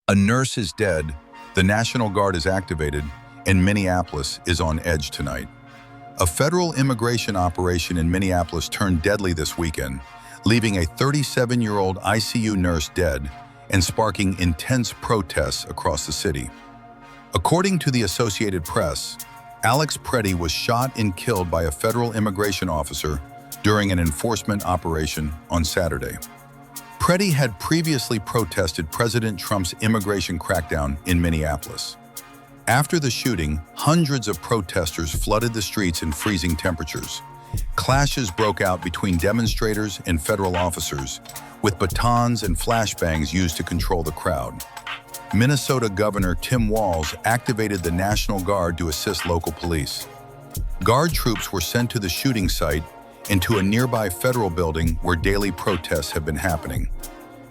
A nurse is dead, the National Guard is activated, and Minneapolis is on edge tonight. A federal immigration operation in Minneapolis turned deadly this weekend, leaving a 37-year-old ICU nurse dead and sparking intense protests across the city. According to the Associated Press, Alex Pretti was shot and killed by a federal immigration officer during an enforcement operation on Saturday. Pretti had previously protested President Trump's immigration crackdown in Minneapolis. After the shooting, hundreds of protesters flooded the streets in freezing temperatures. Clashes broke out between demonstrators and federal officers, with batons and flashbangs used to control the crowd. Minnesota Governor Tim Walz activated the National Guard to assist local police. Guard troops were sent to the shooting site and to a nearby federal building where daily protests have been happening.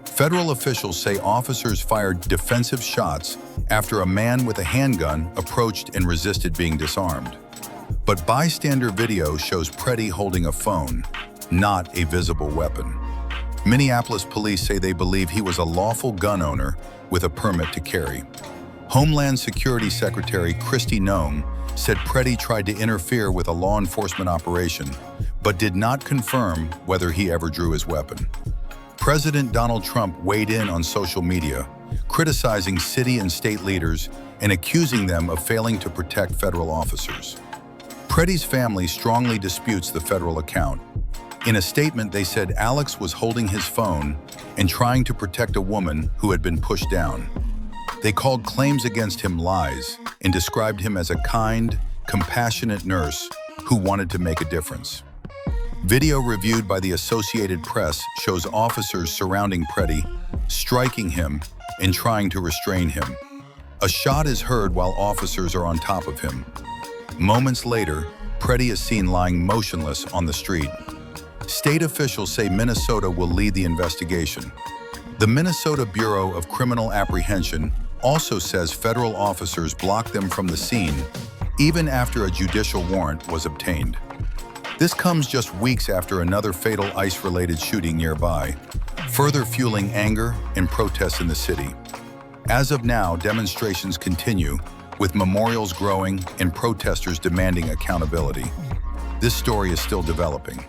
Federal officials say officers fired defensive shots after a man with a handgun approached and resisted being disarmed. But bystander video shows Pretti holding a phone, not a visible weapon. Minneapolis police say they believe he was a lawful gun owner with a permit to carry. Homeland Security Secretary Kristi Noem said Pretti tried to interfere with a law enforcement operation, but did not confirm whether he ever drew his weapon. President Donald Trump weighed in on social media, criticizing city and state leaders and accusing them of failing to protect federal officers. Pretti's family strongly disputes the federal account. In a statement, they said Alex was holding his phone and trying to protect a woman who had been pushed down. They called claims against him lies and described him as a kind, compassionate nurse who wanted to make a difference. Video reviewed by the Associated Press shows officers surrounding Pretti, striking him and trying to restrain him. A shot is heard while officers are on top of him. Moments later, Pretti is seen lying motionless on the street. State officials say Minnesota will lead the investigation. The Minnesota Bureau of Criminal Apprehension also says federal officers blocked them from the scene, even after a judicial warrant was obtained. This comes just weeks after another fatal ICE-related shooting nearby, further fueling anger and protests in the city. As of now, demonstrations continue, with memorials growing and protesters demanding accountability. This story is still developing.